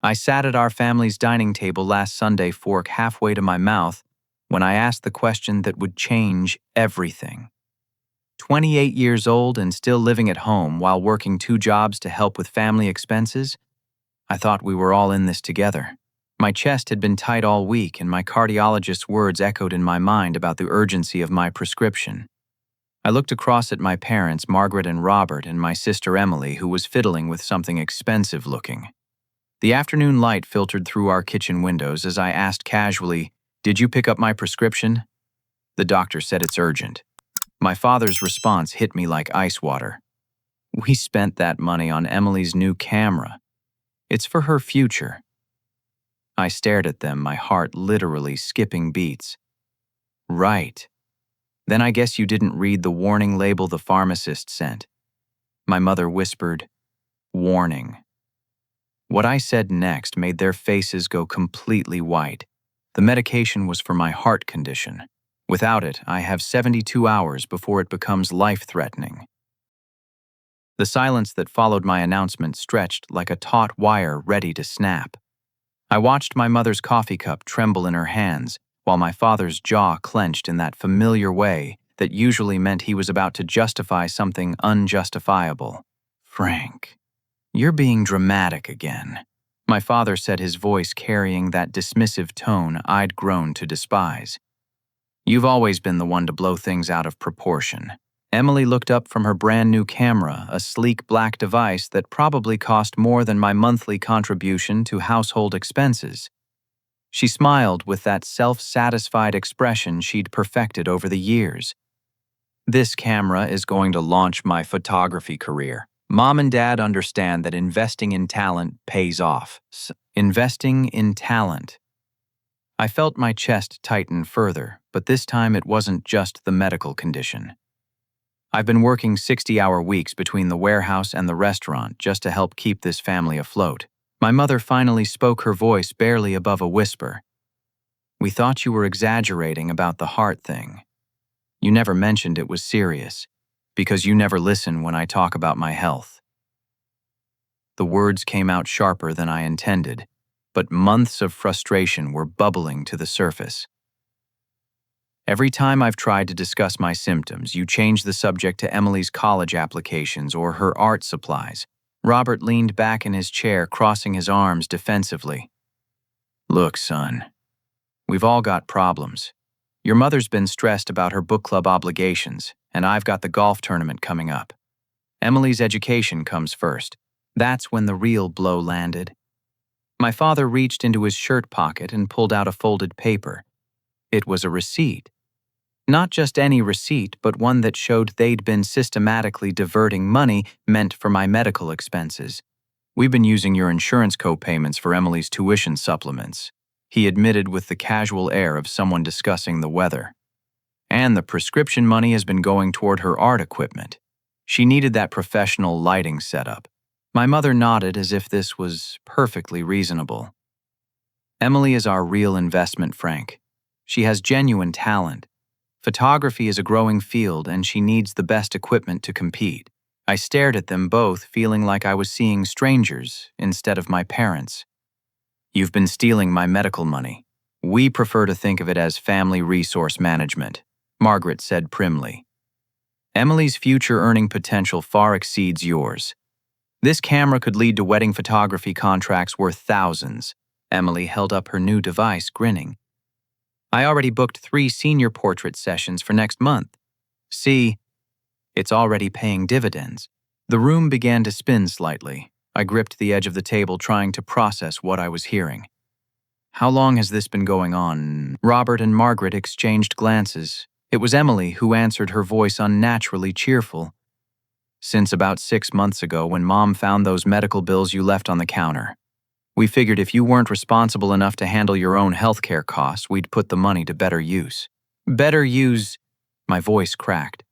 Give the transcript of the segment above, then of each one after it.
I sat at our family's dining table last Sunday, fork halfway to my mouth, when I asked the question that would change everything. 28 years old and still living at home while working 2 jobs to help with family expenses? I thought we were all in this together. My chest had been tight all week, and my cardiologist's words echoed in my mind about the urgency of my prescription. I looked across at my parents, Margaret and Robert, and my sister Emily, who was fiddling with something expensive looking. The afternoon light filtered through our kitchen windows as I asked casually, "Did you pick up my prescription?" The doctor said it's urgent. My father's response hit me like ice water. "We spent that money on Emily's new camera. It's for her future." I stared at them, my heart literally skipping beats. "Right. Then I guess you didn't read the warning label the pharmacist sent." My mother whispered, "Warning." What I said next made their faces go completely white. The medication was for my heart condition. Without it, I have 72 hours before it becomes life-threatening. The silence that followed my announcement stretched like a taut wire ready to snap. I watched my mother's coffee cup tremble in her hands, while my father's jaw clenched in that familiar way that usually meant he was about to justify something unjustifiable. "Frank, you're being dramatic again," my father said, his voice carrying that dismissive tone I'd grown to despise. "You've always been the one to blow things out of proportion." Emily looked up from her brand new camera, a sleek black device that probably cost more than my monthly contribution to household expenses. She smiled with that self-satisfied expression she'd perfected over the years. "This camera is going to launch my photography career. Mom and Dad understand that investing in talent pays off." Investing in talent. I felt my chest tighten further, but this time it wasn't just the medical condition. I've been working 60-hour weeks between the warehouse and the restaurant just to help keep this family afloat. My mother finally spoke, her voice barely above a whisper. "We thought you were exaggerating about the heart thing. You never mentioned it was serious, because you never listen when I talk about my health." The words came out sharper than I intended, but months of frustration were bubbling to the surface. "Every time I've tried to discuss my symptoms, you change the subject to Emily's college applications or her art supplies." Robert leaned back in his chair, crossing his arms defensively. "Look, son, we've all got problems. Your mother's been stressed about her book club obligations, and I've got the golf tournament coming up. Emily's education comes first." That's when the real blow landed. My father reached into his shirt pocket and pulled out a folded paper. It was a receipt. Not just any receipt, but one that showed they'd been systematically diverting money meant for my medical expenses. "We've been using your insurance co-payments for Emily's tuition supplements," he admitted with the casual air of someone discussing the weather. "And the prescription money has been going toward her art equipment. She needed that professional lighting setup." My mother nodded as if this was perfectly reasonable. "Emily is our real investment, Frank. She has genuine talent. Photography is a growing field, and she needs the best equipment to compete." I stared at them both, feeling like I was seeing strangers instead of my parents. "You've been stealing my medical money. We prefer to think of it as family resource management," Margaret said primly. "Emily's future earning potential far exceeds yours. This camera could lead to wedding photography contracts worth thousands." Emily held up her new device, grinning. "I already booked 3 senior portrait sessions for next month. See, it's already paying dividends." The room began to spin slightly. I gripped the edge of the table, trying to process what I was hearing. "How long has this been going on?" Robert and Margaret exchanged glances. It was Emily who answered, her voice unnaturally cheerful. "Since about 6 months ago, when Mom found those medical bills you left on the counter. We figured if you weren't responsible enough to handle your own healthcare costs, we'd put the money to better use." "Better use?" My voice cracked.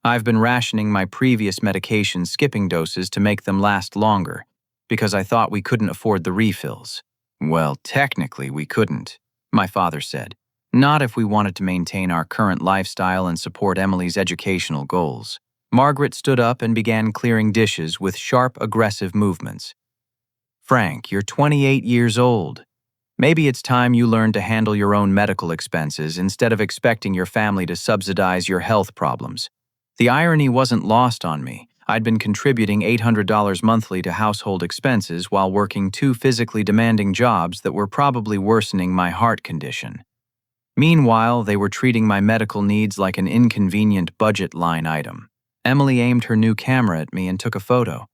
"I've been rationing my previous medications, skipping doses to make them last longer, because I thought we couldn't afford the refills." "Well, technically we couldn't," my father said. "Not if we wanted to maintain our current lifestyle and support Emily's educational goals." Margaret stood up and began clearing dishes with sharp, aggressive movements. Frank, you're 28 years old. Maybe it's time you learned to handle your own medical expenses instead of expecting your family to subsidize your health problems. The irony wasn't lost on me. I'd been contributing $800 monthly to household expenses while working two physically demanding jobs that were probably worsening my heart condition. Meanwhile, they were treating my medical needs like an inconvenient budget line item. Emily aimed her new camera at me and took a photo.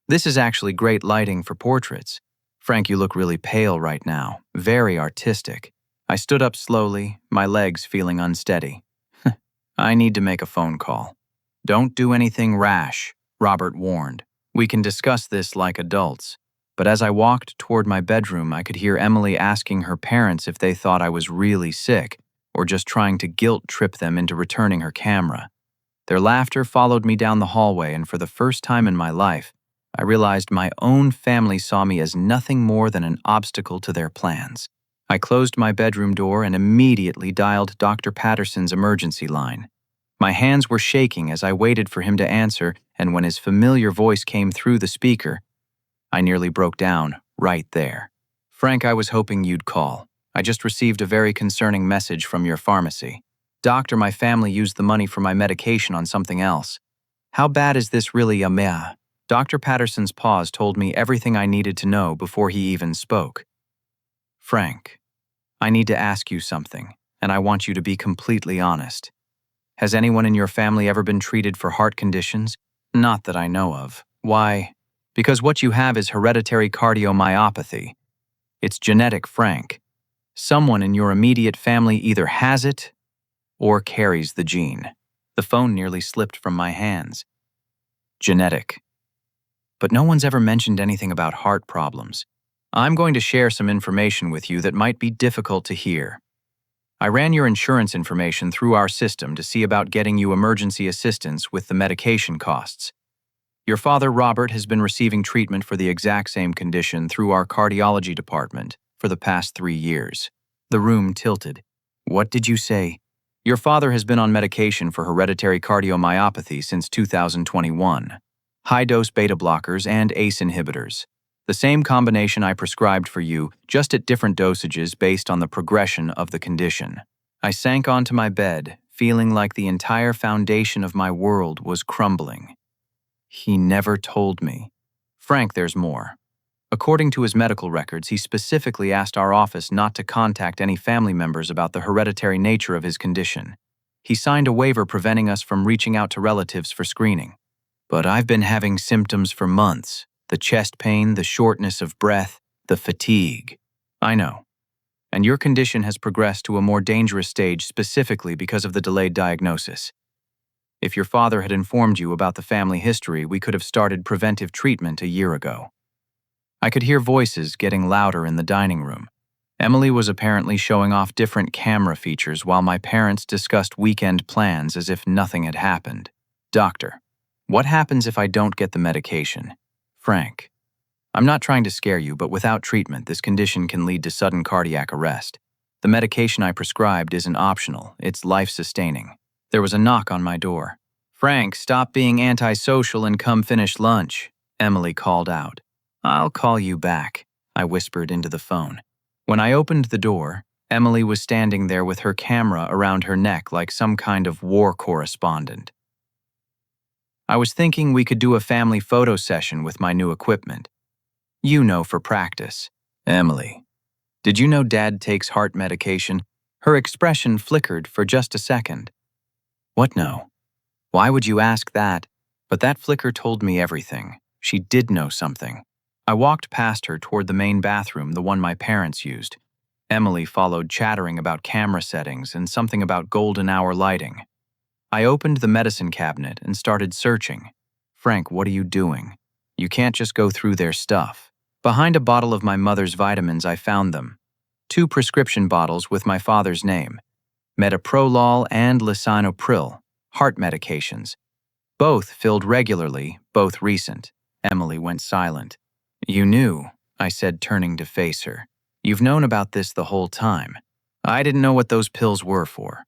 This is actually great lighting for portraits. Frank, you look really pale right now, very artistic. I stood up slowly, my legs feeling unsteady. I need to make a phone call. Don't do anything rash, Robert warned. We can discuss this like adults. But as I walked toward my bedroom, I could hear Emily asking her parents if they thought I was really sick or just trying to guilt trip them into returning her camera. Their laughter followed me down the hallway, and for the first time in my life, I realized my own family saw me as nothing more than an obstacle to their plans. I closed my bedroom door and immediately dialed Dr. Patterson's emergency line. My hands were shaking as I waited for him to answer, and when his familiar voice came through the speaker, I nearly broke down right there. Frank, I was hoping you'd call. I just received a very concerning message from your pharmacy. Doctor, my family used the money for my medication on something else. How bad is this really, meh? Dr. Patterson's pause told me everything I needed to know before he even spoke. Frank, I need to ask you something, and I want you to be completely honest. Has anyone in your family ever been treated for heart conditions? Not that I know of. Why? Because what you have is hereditary cardiomyopathy. It's genetic, Frank. Someone in your immediate family either has it or carries the gene. The phone nearly slipped from my hands. Genetic. But no one's ever mentioned anything about heart problems. I'm going to share some information with you that might be difficult to hear. I ran your insurance information through our system to see about getting you emergency assistance with the medication costs. Your father, Robert, has been receiving treatment for the exact same condition through our cardiology department for the past 3 years. The room tilted. What did you say? Your father has been on medication for hereditary cardiomyopathy since 2021. High-dose beta blockers and ACE inhibitors. The same combination I prescribed for you, just at different dosages based on the progression of the condition. I sank onto my bed, feeling like the entire foundation of my world was crumbling. He never told me. Frank, there's more. According to his medical records, he specifically asked our office not to contact any family members about the hereditary nature of his condition. He signed a waiver preventing us from reaching out to relatives for screening. But I've been having symptoms for months. The chest pain, the shortness of breath, the fatigue. I know. And your condition has progressed to a more dangerous stage specifically because of the delayed diagnosis. If your father had informed you about the family history, we could have started preventive treatment a year ago. I could hear voices getting louder in the dining room. Emily was apparently showing off different camera features while my parents discussed weekend plans as if nothing had happened. Doctor, what happens if I don't get the medication? Frank, I'm not trying to scare you, but without treatment, this condition can lead to sudden cardiac arrest. The medication I prescribed isn't optional, it's life-sustaining. There was a knock on my door. Frank, stop being antisocial and come finish lunch, Emily called out. I'll call you back, I whispered into the phone. When I opened the door, Emily was standing there with her camera around her neck like some kind of war correspondent. I was thinking we could do a family photo session with my new equipment. You know, for practice. Emily, did you know Dad takes heart medication? Her expression flickered for just a second. What no? Why would you ask that? But that flicker told me everything. She did know something. I walked past her toward the main bathroom, the one my parents used. Emily followed, chattering about camera settings and something about golden hour lighting. I opened the medicine cabinet and started searching. Frank, what are you doing? You can't just go through their stuff. Behind a bottle of my mother's vitamins, I found them. 2 prescription bottles with my father's name. Metoprolol and lisinopril, heart medications. Both filled regularly, both recent. Emily went silent. You knew, I said, turning to face her. You've known about this the whole time. I didn't know what those pills were for.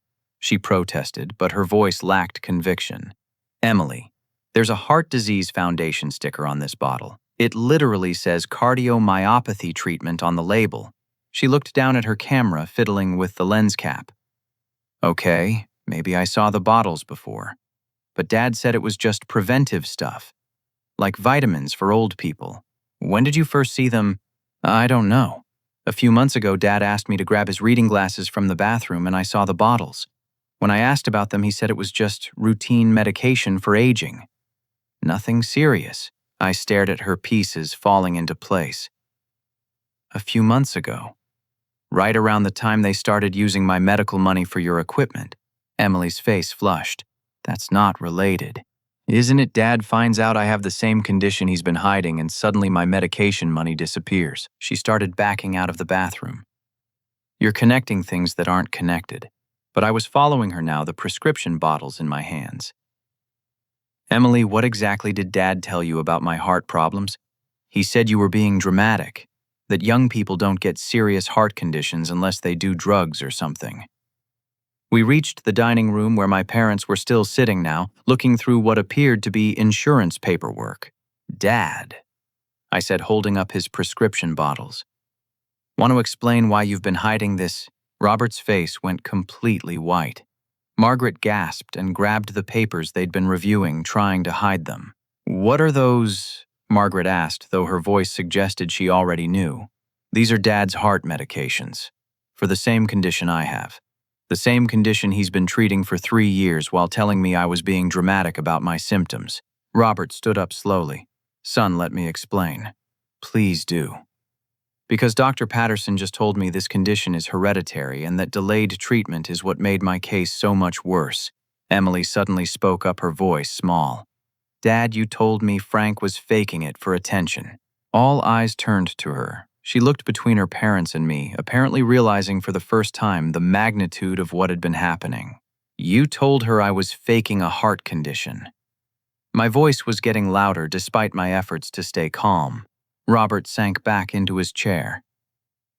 She protested, but her voice lacked conviction. Emily, there's a Heart Disease Foundation sticker on this bottle. It literally says cardiomyopathy treatment on the label. She looked down at her camera, fiddling with the lens cap. Okay, maybe I saw the bottles before. But Dad said it was just preventive stuff, like vitamins for old people. When did you first see them? I don't know. A few months ago, Dad asked me to grab his reading glasses from the bathroom and I saw the bottles. When I asked about them, he said it was just routine medication for aging. Nothing serious. I stared at her pieces falling into place. A few months ago, right around the time they started using my medical money for your equipment. Emily's face flushed. That's not related. Isn't it Dad finds out I have the same condition he's been hiding and suddenly my medication money disappears? She started backing out of the bathroom. You're connecting things that aren't connected. But I was following her now, the prescription bottles in my hands. Emily, what exactly did Dad tell you about my heart problems? He said you were being dramatic, that young people don't get serious heart conditions unless they do drugs or something. We reached the dining room where my parents were still sitting now, looking through what appeared to be insurance paperwork. Dad, I said, holding up his prescription bottles. Want to explain why you've been hiding this? Robert's face went completely white. Margaret gasped and grabbed the papers they'd been reviewing, trying to hide them. What are those? Margaret asked, though her voice suggested she already knew. These are Dad's heart medications, for the same condition I have. The same condition he's been treating for 3 years while telling me I was being dramatic about my symptoms. Robert stood up slowly. Son, let me explain. Please do. Because Dr. Patterson just told me this condition is hereditary and that delayed treatment is what made my case so much worse. Emily suddenly spoke up, her voice small. Dad, you told me Frank was faking it for attention. All eyes turned to her. She looked between her parents and me, apparently realizing for the first time the magnitude of what had been happening. You told her I was faking a heart condition. My voice was getting louder despite my efforts to stay calm. Robert sank back into his chair.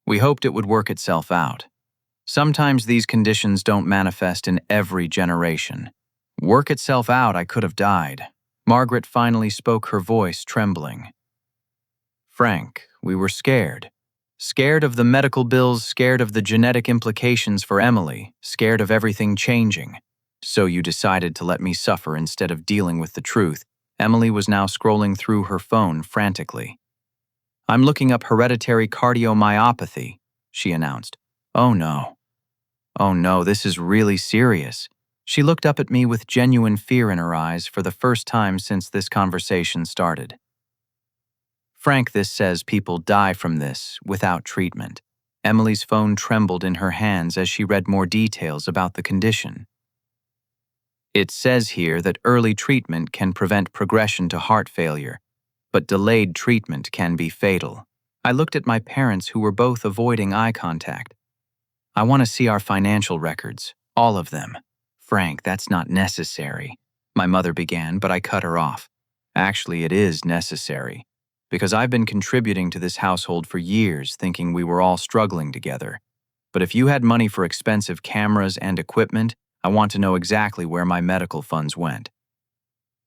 We hoped it would work itself out. Sometimes these conditions don't manifest in every generation. Work itself out, I could have died. Margaret finally spoke, her voice trembling. Frank, we were scared. Scared of the medical bills, scared of the genetic implications for Emily, scared of everything changing. So you decided to let me suffer instead of dealing with the truth. Emily was now scrolling through her phone frantically. I'm looking up hereditary cardiomyopathy, she announced. Oh no, this is really serious. She looked up at me with genuine fear in her eyes for the first time since this conversation started. Frank, this says people die from this without treatment. Emily's phone trembled in her hands as she read more details about the condition. It says here that early treatment can prevent progression to heart failure, but delayed treatment can be fatal. I looked at my parents, who were both avoiding eye contact. I want to see our financial records, all of them. Frank, that's not necessary, my mother began, but I cut her off. Actually, it is necessary, because I've been contributing to this household for years, thinking we were all struggling together. But if you had money for expensive cameras and equipment, I want to know exactly where my medical funds went.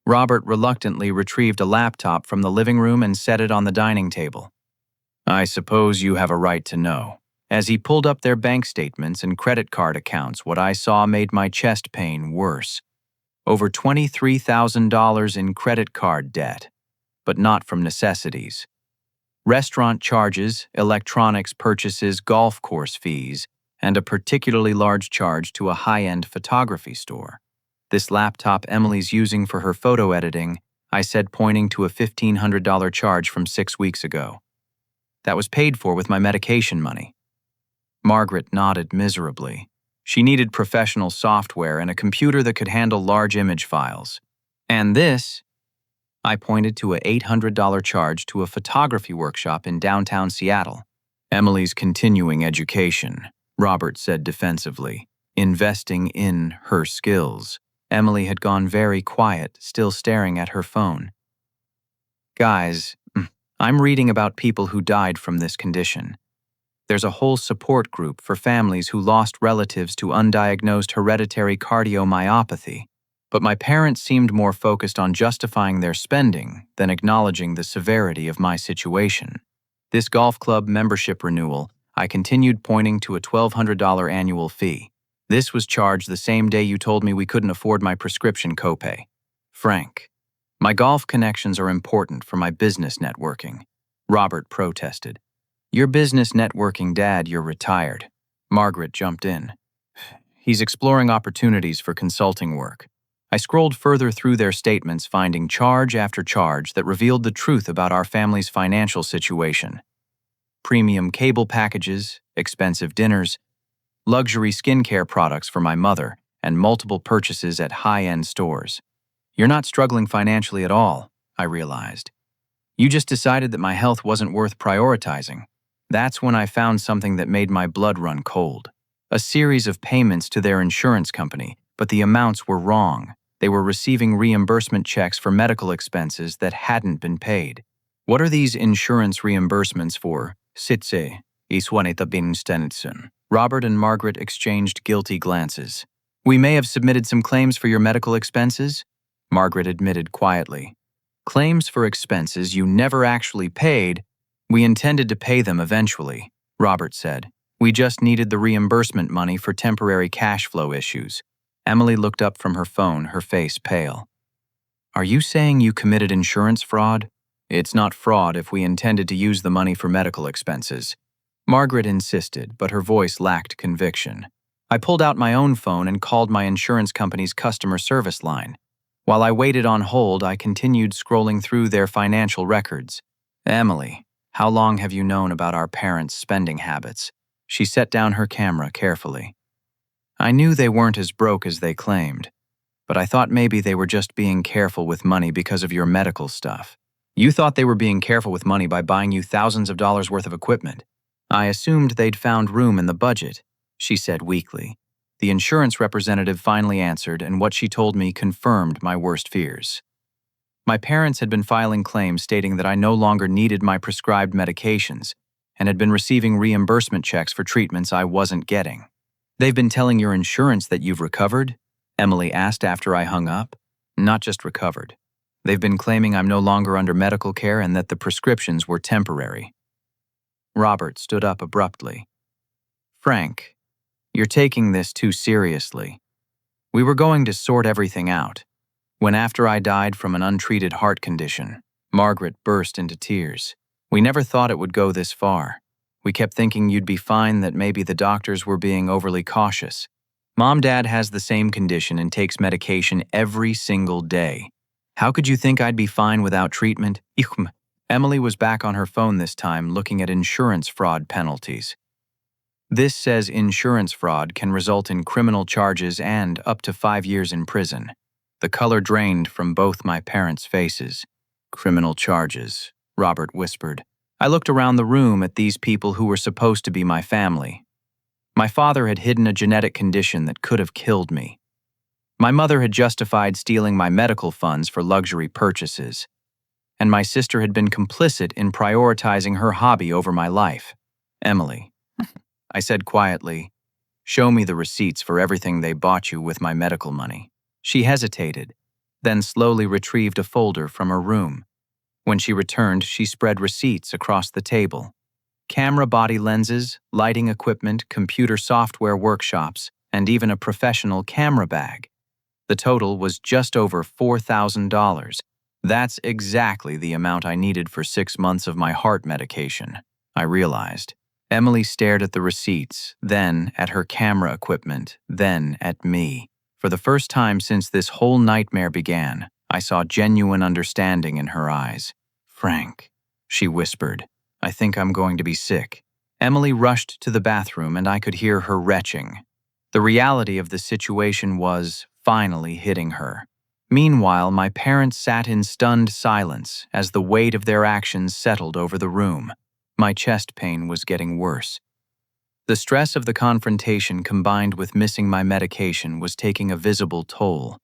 Robert reluctantly retrieved a laptop from the living room and set it on the dining table. I suppose you have a right to know. As he pulled up their bank statements and credit card accounts, what I saw made my chest pain worse. Over $23,000 in credit card debt, but not from necessities. Restaurant charges, electronics purchases, golf course fees, and a particularly large charge to a high-end photography store. This laptop Emily's using for her photo editing, I said, pointing to a $1,500 charge from 6 weeks ago. That was paid for with my medication money. Margaret nodded miserably. She needed professional software and a computer that could handle large image files. And this, I pointed to a $800 charge to a photography workshop in downtown Seattle. Emily's continuing education, Robert said defensively, investing in her skills. Emily had gone very quiet, still staring at her phone. Guys, I'm reading about people who died from this condition. There's a whole support group for families who lost relatives to undiagnosed hereditary cardiomyopathy. But my parents seemed more focused on justifying their spending than acknowledging the severity of my situation. This golf club membership renewal, I continued pointing to a $1,200 annual fee. This was charged the same day you told me we couldn't afford my prescription copay. Frank, my golf connections are important for my business networking. Robert protested. Your business networking, Dad, you're retired. Margaret jumped in. He's exploring opportunities for consulting work. I scrolled further through their statements, finding charge after charge that revealed the truth about our family's financial situation. Premium cable packages, expensive dinners, luxury skincare products for my mother, and multiple purchases at high-end stores. You're not struggling financially at all, I realized. You just decided that my health wasn't worth prioritizing. That's when I found something that made my blood run cold. A series of payments to their insurance company, but the amounts were wrong. They were receiving reimbursement checks for medical expenses that hadn't been paid. What are these insurance reimbursements for? Sitze, iswanita binstenitsen. Robert and Margaret exchanged guilty glances. We may have submitted some claims for your medical expenses, Margaret admitted quietly. Claims for expenses you never actually paid. We intended to pay them eventually, Robert said. We just needed the reimbursement money for temporary cash flow issues. Emily looked up from her phone, her face pale. Are you saying you committed insurance fraud? It's not fraud if we intended to use the money for medical expenses. Margaret insisted, but her voice lacked conviction. I pulled out my own phone and called my insurance company's customer service line. While I waited on hold, I continued scrolling through their financial records. Emily, how long have you known about our parents' spending habits? She set down her camera carefully. I knew they weren't as broke as they claimed, but I thought maybe they were just being careful with money because of your medical stuff. You thought they were being careful with money by buying you thousands of dollars worth of equipment. I assumed they'd found room in the budget, she said weakly. The insurance representative finally answered, and what she told me confirmed my worst fears. My parents had been filing claims stating that I no longer needed my prescribed medications and had been receiving reimbursement checks for treatments I wasn't getting. They've been telling your insurance that you've recovered? Emily asked after I hung up. Not just recovered. They've been claiming I'm no longer under medical care and that the prescriptions were temporary. Robert stood up abruptly. Frank, you're taking this too seriously. We were going to sort everything out. When after I died from an untreated heart condition, Margaret burst into tears. We never thought it would go this far. We kept thinking you'd be fine, that maybe the doctors were being overly cautious. Mom-Dad has the same condition and takes medication every single day. How could you think I'd be fine without treatment? Emily was back on her phone this time, looking at insurance fraud penalties. This says insurance fraud can result in criminal charges and up to 5 years in prison. The color drained from both my parents' faces. Criminal charges, Robert whispered. I looked around the room at these people who were supposed to be my family. My father had hidden a genetic condition that could have killed me. My mother had justified stealing my medical funds for luxury purchases. And my sister had been complicit in prioritizing her hobby over my life. Emily, I said quietly, show me the receipts for everything they bought you with my medical money. She hesitated, then slowly retrieved a folder from her room. When she returned, she spread receipts across the table. Camera body lenses, lighting equipment, computer software workshops, and even a professional camera bag. The total was just over $4,000. That's exactly the amount I needed for 6 months of my heart medication, I realized. Emily stared at the receipts, then at her camera equipment, then at me. For the first time since this whole nightmare began, I saw genuine understanding in her eyes. Frank, she whispered, I think I'm going to be sick. Emily rushed to the bathroom and I could hear her retching. The reality of the situation was finally hitting her. Meanwhile, my parents sat in stunned silence as the weight of their actions settled over the room. My chest pain was getting worse. The stress of the confrontation combined with missing my medication was taking a visible toll.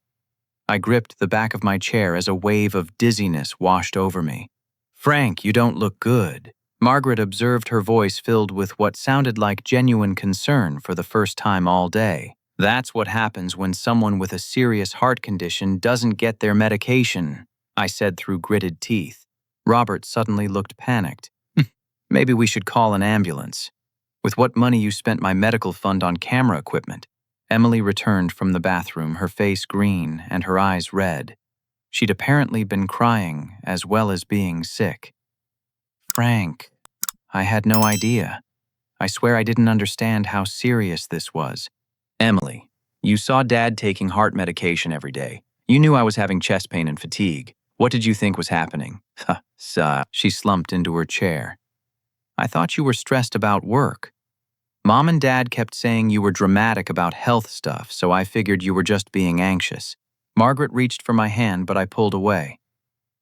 I gripped the back of my chair as a wave of dizziness washed over me. Frank, you don't look good. Margaret observed, her voice filled with what sounded like genuine concern for the first time all day. That's what happens when someone with a serious heart condition doesn't get their medication, I said through gritted teeth. Robert suddenly looked panicked. Maybe we should call an ambulance. With what money you spent my medical fund on camera equipment? Emily returned from the bathroom, her face green and her eyes red. She'd apparently been crying as well as being sick. Frank, I had no idea. I swear I didn't understand how serious this was. Emily, you saw Dad taking heart medication every day. You knew I was having chest pain and fatigue. What did you think was happening? She slumped into her chair. I thought you were stressed about work. Mom and Dad kept saying you were dramatic about health stuff, so I figured you were just being anxious. Margaret reached for my hand, but I pulled away.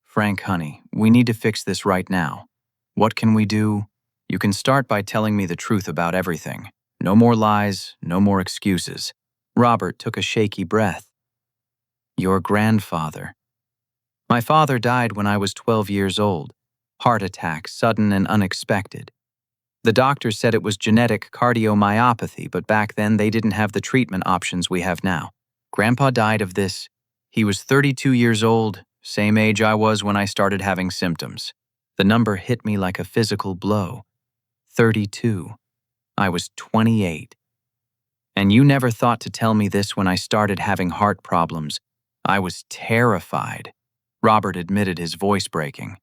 Frank, honey, we need to fix this right now. What can we do? You can start by telling me the truth about everything. No more lies, no more excuses. Robert took a shaky breath. Your grandfather. My father died when I was 12 years old. Heart attack, sudden and unexpected. The doctor said it was genetic cardiomyopathy, but back then they didn't have the treatment options we have now. Grandpa died of this. He was 32 years old, same age I was when I started having symptoms. The number hit me like a physical blow. 32. I was 28. And you never thought to tell me this when I started having heart problems. I was terrified. Robert admitted, his voice breaking.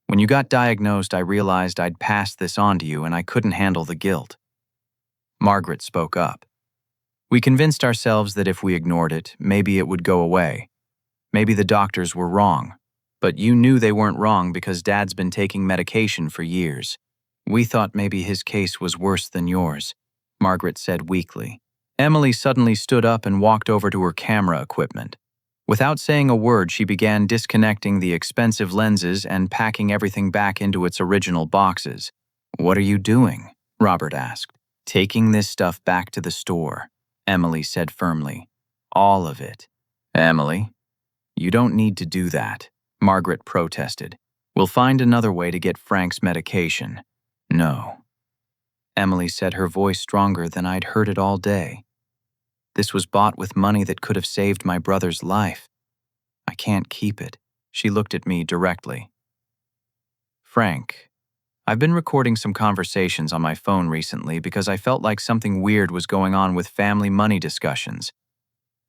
When you got diagnosed, I realized I'd passed this on to you and I couldn't handle the guilt. Margaret spoke up. We convinced ourselves that if we ignored it, maybe it would go away. Maybe the doctors were wrong. But you knew they weren't wrong because Dad's been taking medication for years. We thought maybe his case was worse than yours, Margaret said weakly. Emily suddenly stood up and walked over to her camera equipment. Without saying a word, she began disconnecting the expensive lenses and packing everything back into its original boxes. What are you doing? Robert asked. Taking this stuff back to the store, Emily said firmly. All of it. Emily, you don't need to do that, Margaret protested. We'll find another way to get Frank's medication. No. Emily said, her voice stronger than I'd heard it all day. This was bought with money that could have saved my brother's life. I can't keep it. She looked at me directly. Frank, I've been recording some conversations on my phone recently because I felt like something weird was going on with family money discussions.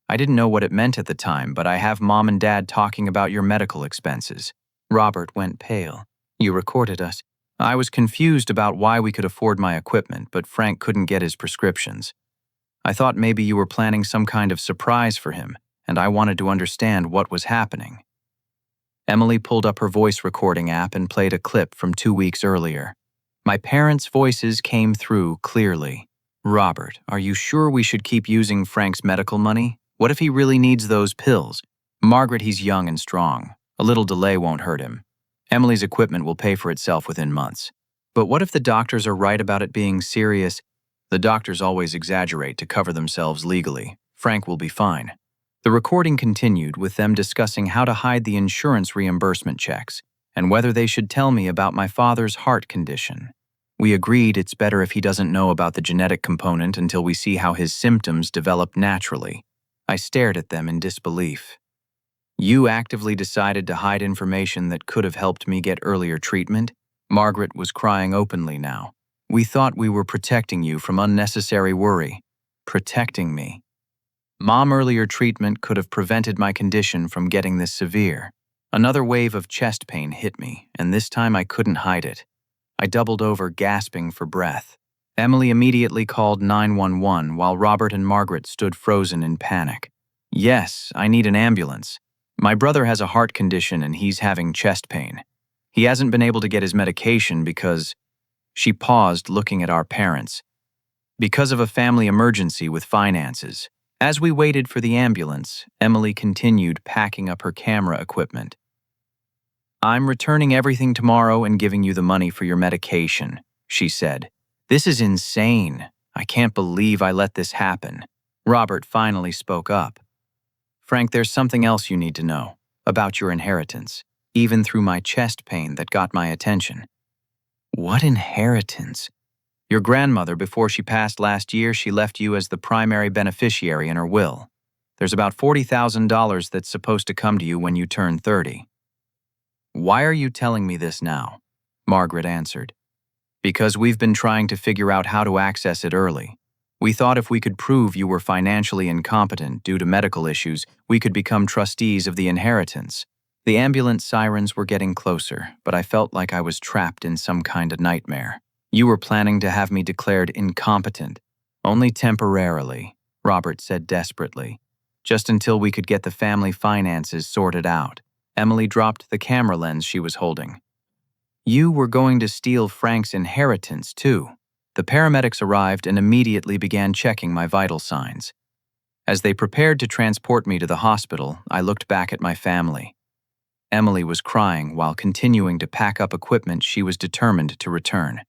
I didn't know what it meant at the time, but I have Mom and Dad talking about your medical expenses. Robert went pale. You recorded us. I was confused about why we could afford my equipment, but Frank couldn't get his prescriptions. I thought maybe you were planning some kind of surprise for him, and I wanted to understand what was happening. Emily pulled up her voice recording app and played a clip from 2 weeks earlier. My parents' voices came through clearly. Robert, are you sure we should keep using Frank's medical money? What if he really needs those pills? Margaret, he's young and strong. A little delay won't hurt him. Emily's equipment will pay for itself within months. But what if the doctors are right about it being serious? The doctors always exaggerate to cover themselves legally. Frank will be fine. The recording continued with them discussing how to hide the insurance reimbursement checks and whether they should tell me about my father's heart condition. We agreed it's better if he doesn't know about the genetic component until we see how his symptoms develop naturally. I stared at them in disbelief. You actively decided to hide information that could have helped me get earlier treatment? Margaret was crying openly now. We thought we were protecting you from unnecessary worry. Protecting me. Mom, earlier treatment could have prevented my condition from getting this severe. Another wave of chest pain hit me, and this time I couldn't hide it. I doubled over, gasping for breath. Emily immediately called 911 while Robert and Margaret stood frozen in panic. Yes, I need an ambulance. My brother has a heart condition and he's having chest pain. He hasn't been able to get his medication because... She paused, looking at our parents. Because of a family emergency with finances. As we waited for the ambulance, Emily continued packing up her camera equipment. I'm returning everything tomorrow and giving you the money for your medication, she said. This is insane. I can't believe I let this happen. Robert finally spoke up. Frank, there's something else you need to know about your inheritance, even through my chest pain that got my attention. What inheritance? Your grandmother, before she passed last year, she left you as the primary beneficiary in her will. There's about $40,000 that's supposed to come to you when you turn 30. Why are you telling me this now? Margaret answered. Because we've been trying to figure out how to access it early. We thought if we could prove you were financially incompetent due to medical issues, we could become trustees of the inheritance. The ambulance sirens were getting closer, but I felt like I was trapped in some kind of nightmare. You were planning to have me declared incompetent. Only temporarily, Robert said desperately. Just until we could get the family finances sorted out. Emily dropped the camera lens she was holding. You were going to steal Frank's inheritance, too. The paramedics arrived and immediately began checking my vital signs. As they prepared to transport me to the hospital, I looked back at my family. Emily was crying while continuing to pack up equipment she was determined to return.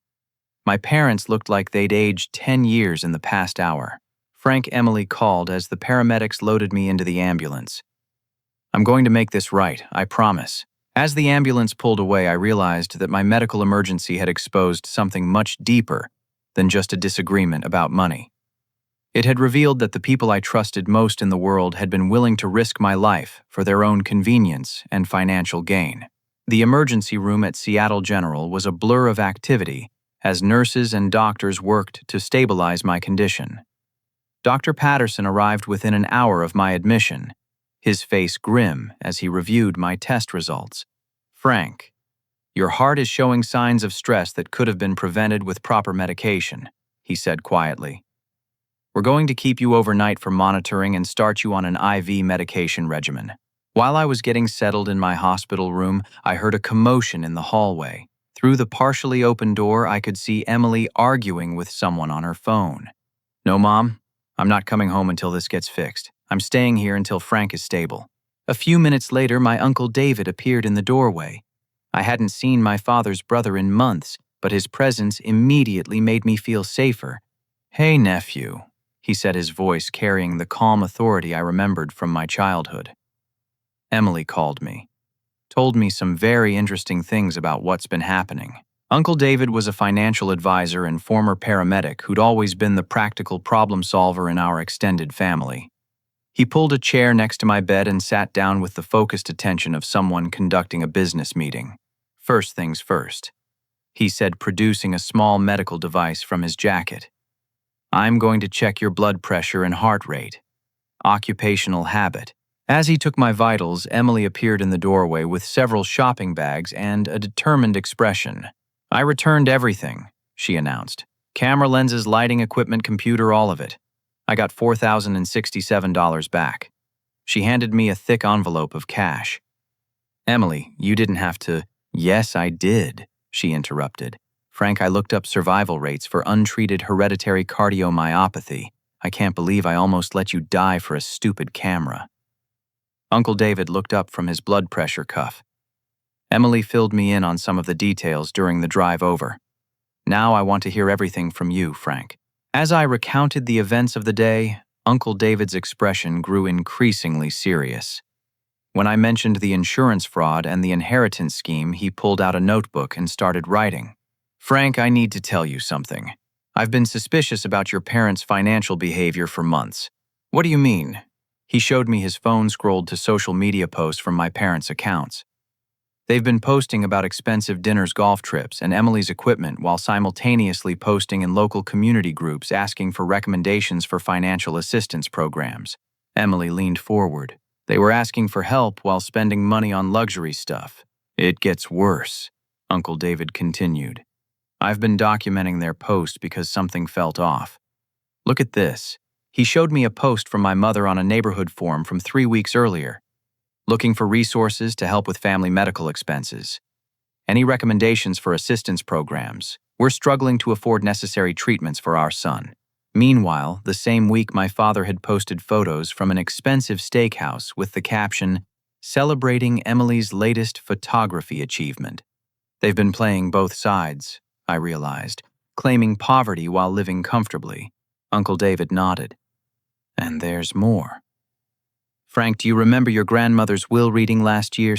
My parents looked like they'd aged 10 years in the past hour. Frank Emily called as the paramedics loaded me into the ambulance. I'm going to make this right, I promise. As the ambulance pulled away, I realized that my medical emergency had exposed something much deeper than just a disagreement about money. It had revealed that the people I trusted most in the world had been willing to risk my life for their own convenience and financial gain. The emergency room at Seattle General was a blur of activity as nurses and doctors worked to stabilize my condition. Dr. Patterson arrived within an hour of my admission, his face grim as he reviewed my test results. Frank, your heart is showing signs of stress that could have been prevented with proper medication, he said quietly. We're going to keep you overnight for monitoring and start you on an IV medication regimen. While I was getting settled in my hospital room, I heard a commotion in the hallway. Through the partially open door, I could see Emily arguing with someone on her phone. No, Mom, I'm not coming home until this gets fixed. I'm staying here until Frank is stable. A few minutes later, my Uncle David appeared in the doorway. I hadn't seen my father's brother in months, but his presence immediately made me feel safer. Hey, nephew, he said, his voice carrying the calm authority I remembered from my childhood. Emily called me, told me some very interesting things about what's been happening. Uncle David was a financial advisor and former paramedic who'd always been the practical problem solver in our extended family. He pulled a chair next to my bed and sat down with the focused attention of someone conducting a business meeting. First things first, he said, producing a small medical device from his jacket. I'm going to check your blood pressure and heart rate. Occupational habit. As he took my vitals, Emily appeared in the doorway with several shopping bags and a determined expression. I returned everything, she announced. Camera lenses, lighting equipment, computer, all of it. I got $4,067 back. She handed me a thick envelope of cash. Emily, you didn't have to. Yes, I did, she interrupted. Frank, I looked up survival rates for untreated hereditary cardiomyopathy. I can't believe I almost let you die for a stupid camera. Uncle David looked up from his blood pressure cuff. Emily filled me in on some of the details during the drive over. Now I want to hear everything from you, Frank. As I recounted the events of the day, Uncle David's expression grew increasingly serious. When I mentioned the insurance fraud and the inheritance scheme, he pulled out a notebook and started writing. Frank, I need to tell you something. I've been suspicious about your parents' financial behavior for months. What do you mean? He showed me his phone scrolled to social media posts from my parents' accounts. They've been posting about expensive dinners, golf trips, and Emily's equipment while simultaneously posting in local community groups asking for recommendations for financial assistance programs. Emily leaned forward. They were asking for help while spending money on luxury stuff. It gets worse, Uncle David continued. I've been documenting their post because something felt off. Look at this. He showed me a post from my mother on a neighborhood forum from 3 weeks earlier. Looking for resources to help with family medical expenses. Any recommendations for assistance programs? We're struggling to afford necessary treatments for our son. Meanwhile, the same week my father had posted photos from an expensive steakhouse with the caption, "Celebrating Emily's latest photography achievement." They've been playing both sides, I realized, claiming poverty while living comfortably. Uncle David nodded. And there's more. Frank, do you remember your grandmother's will reading last year?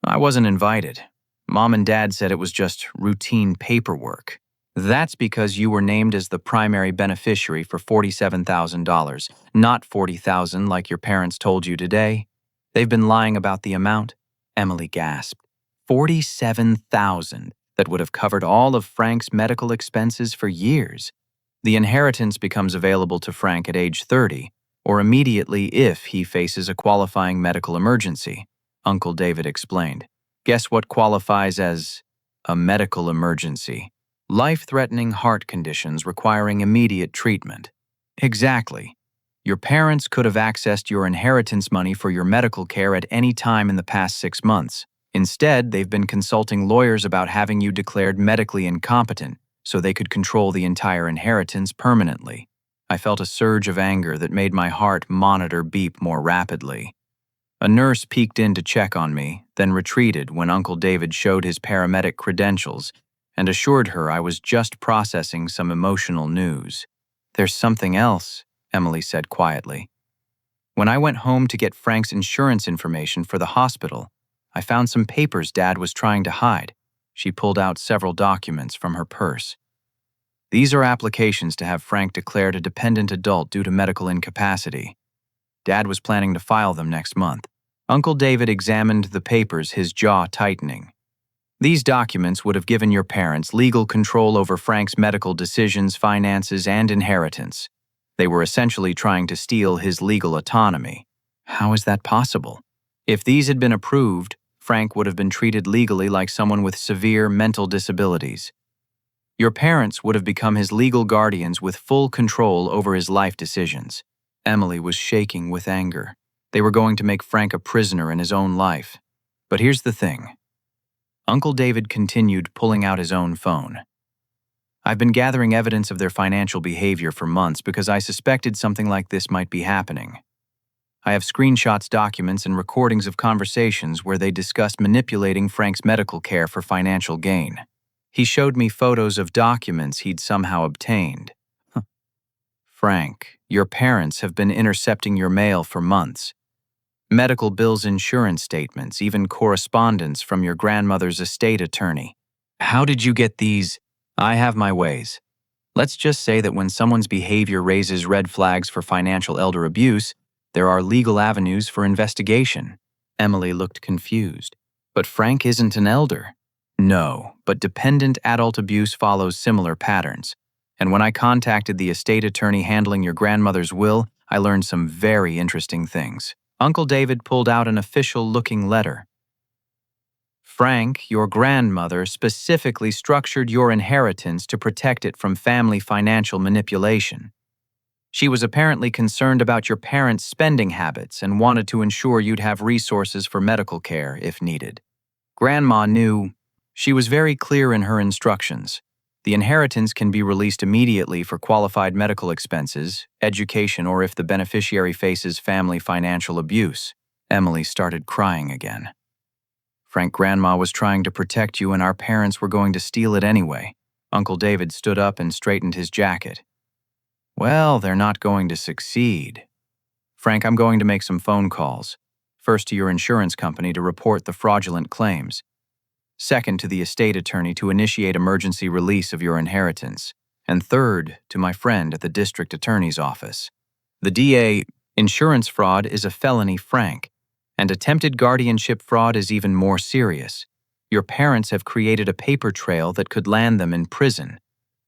I wasn't invited. Mom and Dad said it was just routine paperwork. That's because you were named as the primary beneficiary for $47,000, not $40,000 like your parents told you today. They've been lying about the amount. Emily gasped. $47,000 that would have covered all of Frank's medical expenses for years. The inheritance becomes available to Frank at age 30, or immediately if he faces a qualifying medical emergency, Uncle David explained. Guess what qualifies as a medical emergency? Life-threatening heart conditions requiring immediate treatment. Exactly. Your parents could have accessed your inheritance money for your medical care at any time in the past 6 months. Instead, they've been consulting lawyers about having you declared medically incompetent so they could control the entire inheritance permanently. I felt a surge of anger that made my heart monitor beep more rapidly. A nurse peeked in to check on me, then retreated when Uncle David showed his paramedic credentials and assured her I was just processing some emotional news. There's something else, Emily said quietly. When I went home to get Frank's insurance information for the hospital, I found some papers Dad was trying to hide. She pulled out several documents from her purse. These are applications to have Frank declared a dependent adult due to medical incapacity. Dad was planning to file them next month. Uncle David examined the papers, his jaw tightening. These documents would have given your parents legal control over Frank's medical decisions, finances, and inheritance. They were essentially trying to steal his legal autonomy. How is that possible? If these had been approved, Frank would have been treated legally like someone with severe mental disabilities. Your parents would have become his legal guardians with full control over his life decisions. Emily was shaking with anger. They were going to make Frank a prisoner in his own life. But here's the thing. Uncle David continued pulling out his own phone. I've been gathering evidence of their financial behavior for months because I suspected something like this might be happening. I have screenshots, documents, and recordings of conversations where they discussed manipulating Frank's medical care for financial gain. He showed me photos of documents he'd somehow obtained. Frank, your parents have been intercepting your mail for months. Medical bills, insurance statements, even correspondence from your grandmother's estate attorney. How did you get these? I have my ways. Let's just say that when someone's behavior raises red flags for financial elder abuse, there are legal avenues for investigation. Emily looked confused. But Frank isn't an elder. No, but dependent adult abuse follows similar patterns. And when I contacted the estate attorney handling your grandmother's will, I learned some very interesting things. Uncle David pulled out an official-looking letter. Frank, your grandmother, specifically structured your inheritance to protect it from family financial manipulation. She was apparently concerned about your parents' spending habits and wanted to ensure you'd have resources for medical care if needed. Grandma knew. She was very clear in her instructions. The inheritance can be released immediately for qualified medical expenses, education, or if the beneficiary faces family financial abuse. Emily started crying again. Frank, Grandma was trying to protect you and our parents were going to steal it anyway. Uncle David stood up and straightened his jacket. Well, they're not going to succeed. Frank, I'm going to make some phone calls. First to your insurance company to report the fraudulent claims. Second, to the estate attorney to initiate emergency release of your inheritance. And third, to my friend at the district attorney's office. The DA, insurance fraud is a felony, Frank, and attempted guardianship fraud is even more serious. Your parents have created a paper trail that could land them in prison.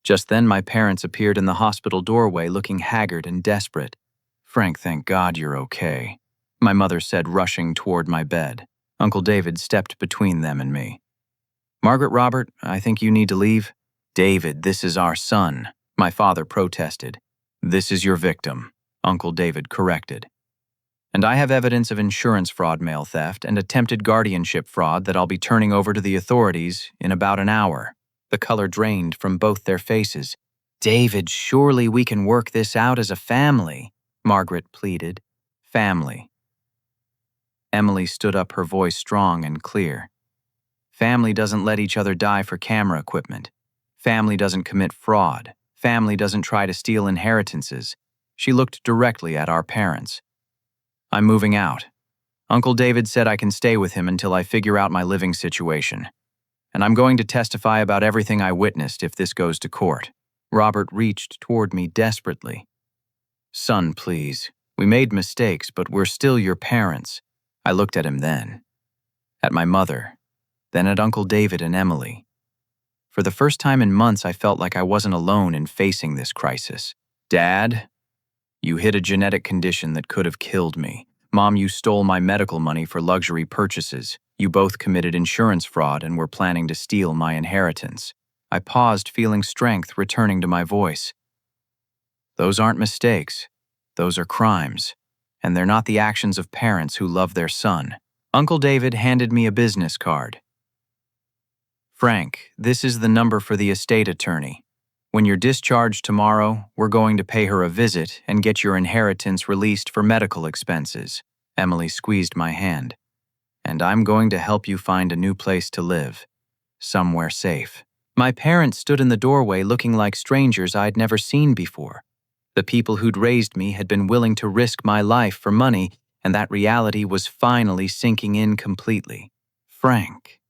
Just then, my parents appeared in the hospital doorway looking haggard and desperate. Frank, thank God you're okay, my mother said, rushing toward my bed. Uncle David stepped between them and me. Margaret, Robert, I think you need to leave. David, this is our son, my father protested. This is your victim, Uncle David corrected. And I have evidence of insurance fraud, mail theft, and attempted guardianship fraud that I'll be turning over to the authorities in about an hour. The color drained from both their faces. David, surely we can work this out as a family, Margaret pleaded. Family. Emily stood up, her voice strong and clear. Family doesn't let each other die for camera equipment. Family doesn't commit fraud. Family doesn't try to steal inheritances. She looked directly at our parents. I'm moving out. Uncle David said I can stay with him until I figure out my living situation. and I'm going to testify about everything I witnessed if this goes to court." Robert reached toward me desperately. "Son, please. We made mistakes, but we're still your parents." I looked at him then, at my mother, then at Uncle David and Emily. For the first time in months, I felt like I wasn't alone in facing this crisis. "Dad, you hid a genetic condition that could have killed me. Mom, you stole my medical money for luxury purchases. You both committed insurance fraud and were planning to steal my inheritance." I paused, feeling strength returning to my voice. "Those aren't mistakes. Those are crimes. And they're not the actions of parents who love their son." Uncle David handed me a business card. "Frank, this is the number for the estate attorney. When you're discharged tomorrow, we're going to pay her a visit and get your inheritance released for medical expenses." Emily squeezed my hand. "And I'm going to help you find a new place to live. Somewhere safe." My parents stood in the doorway looking like strangers I'd never seen before. The people who'd raised me had been willing to risk my life for money, and that reality was finally sinking in completely. "Frank."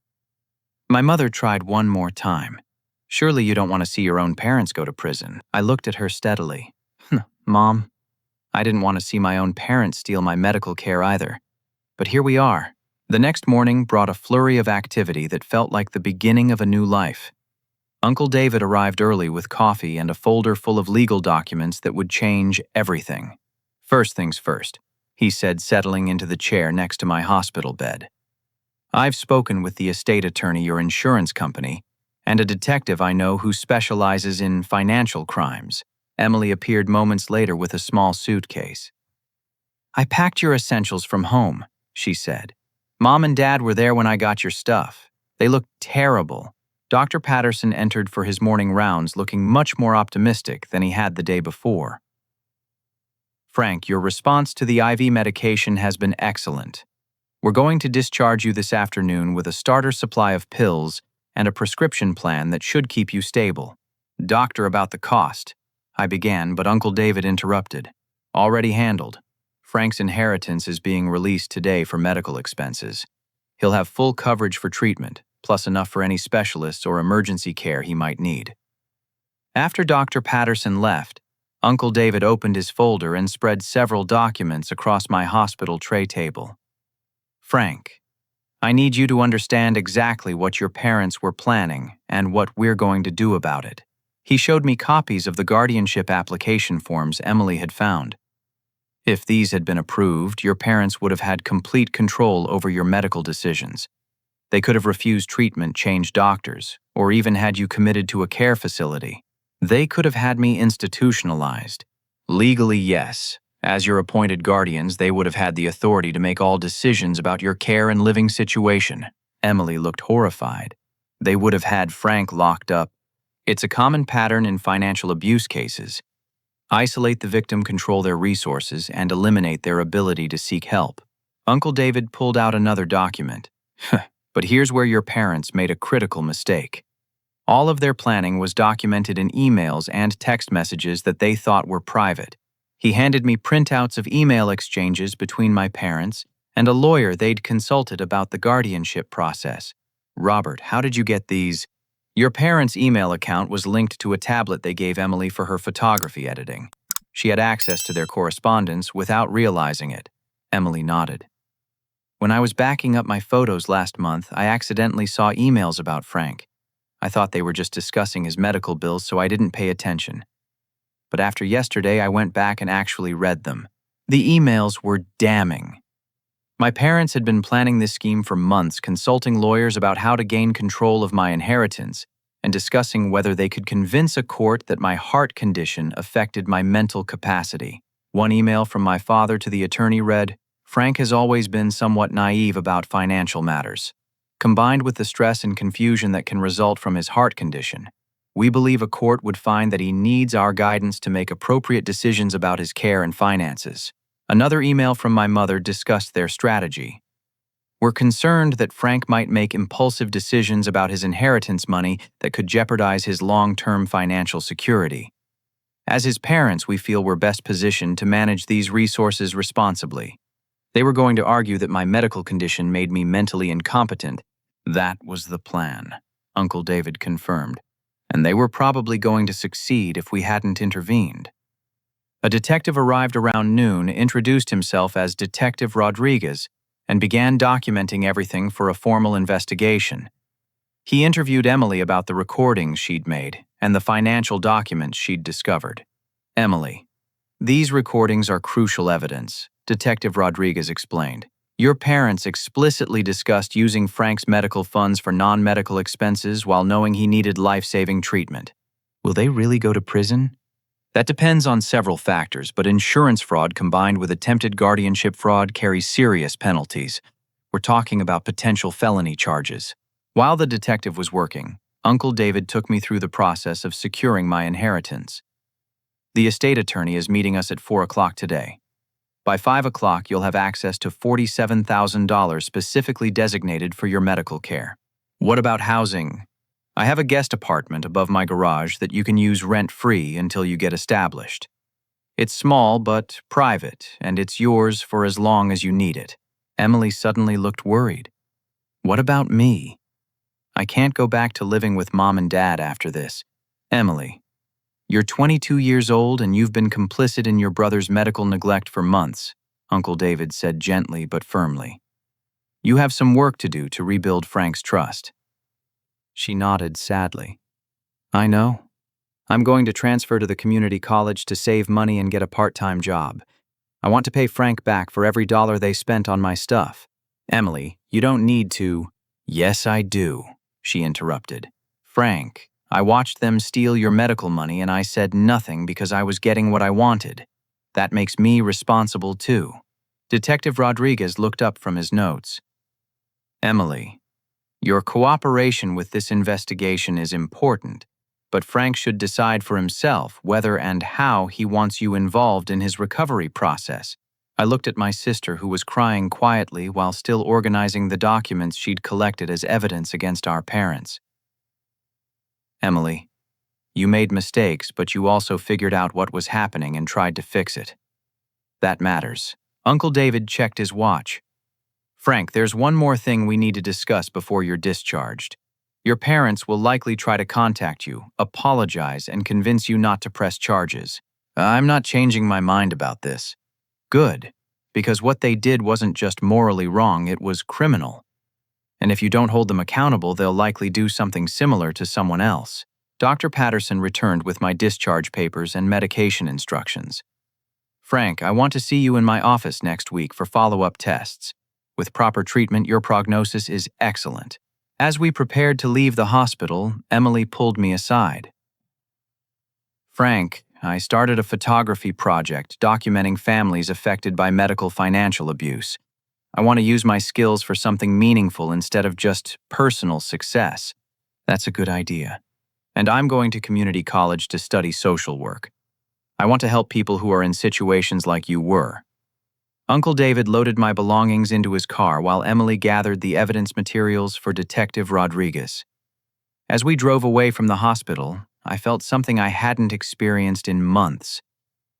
My mother tried one more time. "Surely you don't want to see your own parents go to prison." I looked at her steadily. "Mom, I didn't want to see my own parents steal my medical care either. But here we are." The next morning brought a flurry of activity that felt like the beginning of a new life. Uncle David arrived early with coffee and a folder full of legal documents that would change everything. "First things first," he said, settling into the chair next to my hospital bed. "I've spoken with the estate attorney, your insurance company, and a detective I know who specializes in financial crimes." Emily appeared moments later with a small suitcase. "I packed your essentials from home," she said. "Mom and Dad were there when I got your stuff. They looked terrible." Dr. Patterson entered for his morning rounds looking much more optimistic than he had the day before. "Frank, your response to the IV medication has been excellent. We're going to discharge you this afternoon with a starter supply of pills and a prescription plan that should keep you stable." "Doctor, about the cost," I began, but Uncle David interrupted. "Already handled. Frank's inheritance is being released today for medical expenses. He'll have full coverage for treatment, plus enough for any specialists or emergency care he might need." After Dr. Patterson left, Uncle David opened his folder and spread several documents across my hospital tray table. "Frank, I need you to understand exactly what your parents were planning and what we're going to do about it." He showed me copies of the guardianship application forms Emily had found. "If these had been approved, your parents would have had complete control over your medical decisions. They could have refused treatment, changed doctors, or even had you committed to a care facility. They could have had me institutionalized. Legally, yes. As your appointed guardians, they would have had the authority to make all decisions about your care and living situation." Emily looked horrified. "They would have had Frank locked up. It's a common pattern in financial abuse cases. Isolate the victim, control their resources, and eliminate their ability to seek help." Uncle David pulled out another document. "But here's where your parents made a critical mistake. All of their planning was documented in emails and text messages that they thought were private." He handed me printouts of email exchanges between my parents and a lawyer they'd consulted about the guardianship process. "Robert, how did you get these?" "Your parents' email account was linked to a tablet they gave Emily for her photography editing. She had access to their correspondence without realizing it." Emily nodded. "When I was backing up my photos last month, I accidentally saw emails about Frank. I thought they were just discussing his medical bills, so I didn't pay attention. But after yesterday, I went back and actually read them. The emails were damning. My parents had been planning this scheme for months, consulting lawyers about how to gain control of my inheritance and discussing whether they could convince a court that my heart condition affected my mental capacity. One email from my father to the attorney read, "Frank has always been somewhat naive about financial matters. Combined with the stress and confusion that can result from his heart condition, we believe a court would find that he needs our guidance to make appropriate decisions about his care and finances." Another email from my mother discussed their strategy. "We're concerned that Frank might make impulsive decisions about his inheritance money that could jeopardize his long-term financial security. As his parents, we feel we're best positioned to manage these resources responsibly." They were going to argue that my medical condition made me mentally incompetent. That was the plan. Uncle David confirmed. And they were probably going to succeed if we hadn't intervened. A detective arrived around noon, introduced himself as Detective Rodriguez, and began documenting everything for a formal investigation. He interviewed Emily about the recordings she'd made and the financial documents she'd discovered. Emily, these recordings are crucial evidence, Detective Rodriguez explained. Your parents explicitly discussed using Frank's medical funds for non-medical expenses while knowing he needed life-saving treatment. Will they really go to prison? That depends on several factors, but insurance fraud combined with attempted guardianship fraud carries serious penalties. We're talking about potential felony charges. While the detective was working, Uncle David took me through the process of securing my inheritance. The estate attorney is meeting us at 4 o'clock today. By 5 o'clock, you'll have access to $47,000 specifically designated for your medical care. What about housing? I have a guest apartment above my garage that you can use rent-free until you get established. It's small but private, and it's yours for as long as you need it. Emily suddenly looked worried. What about me? I can't go back to living with Mom and Dad after this. Emily, you're 22 years old and you've been complicit in your brother's medical neglect for months, Uncle David said gently but firmly. You have some work to do to rebuild Frank's trust. She nodded sadly. I know. I'm going to transfer to the community college to save money and get a part-time job. I want to pay Frank back for every dollar they spent on my stuff. Emily, you don't need to. Yes, I do, she interrupted. Frank, I watched them steal your medical money and I said nothing because I was getting what I wanted. That makes me responsible too. Detective Rodriguez looked up from his notes. Emily, your cooperation with this investigation is important, but Frank should decide for himself whether and how he wants you involved in his recovery process. I looked at my sister, who was crying quietly while still organizing the documents she'd collected as evidence against our parents. Emily, you made mistakes, but you also figured out what was happening and tried to fix it. That matters. Uncle David checked his watch. Frank, there's one more thing we need to discuss before you're discharged. Your parents will likely try to contact you, apologize, and convince you not to press charges. I'm not changing my mind about this. Good, because what they did wasn't just morally wrong, it was criminal. And if you don't hold them accountable, they'll likely do something similar to someone else. Dr. Patterson returned with my discharge papers and medication instructions. Frank, I want to see you in my office next week for follow-up tests. With proper treatment, your prognosis is excellent. As we prepared to leave the hospital, Emily pulled me aside. Frank, I started a photography project documenting families affected by medical financial abuse. I want to use my skills for something meaningful instead of just personal success. That's a good idea. And I'm going to community college to study social work. I want to help people who are in situations like you were. Uncle David loaded my belongings into his car while Emily gathered the evidence materials for Detective Rodriguez. As we drove away from the hospital, I felt something I hadn't experienced in months.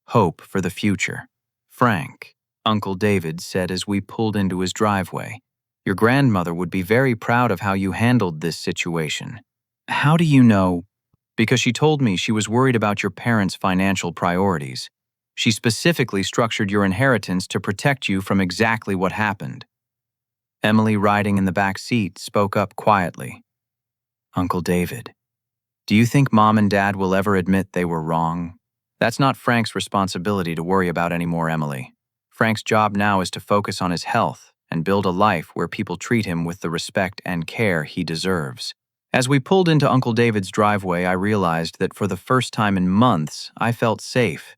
Hope for the future. Frank, Uncle David said as we pulled into his driveway, your grandmother would be very proud of how you handled this situation. How do you know? Because she told me she was worried about your parents' financial priorities. She specifically structured your inheritance to protect you from exactly what happened. Emily, riding in the back seat, spoke up quietly. Uncle David, do you think Mom and Dad will ever admit they were wrong? That's not Frank's responsibility to worry about anymore, Emily. Frank's job now is to focus on his health and build a life where people treat him with the respect and care he deserves. As we pulled into Uncle David's driveway, I realized that for the first time in months, I felt safe.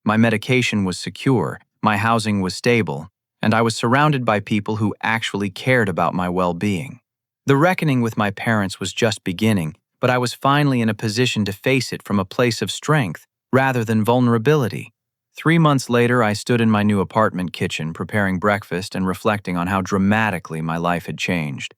My medication was secure, my housing was stable, and I was surrounded by people who actually cared about my well-being. The reckoning with my parents was just beginning, but I was finally in a position to face it from a place of strength rather than vulnerability. 3 months later, I stood in my new apartment kitchen preparing breakfast and reflecting on how dramatically my life had changed.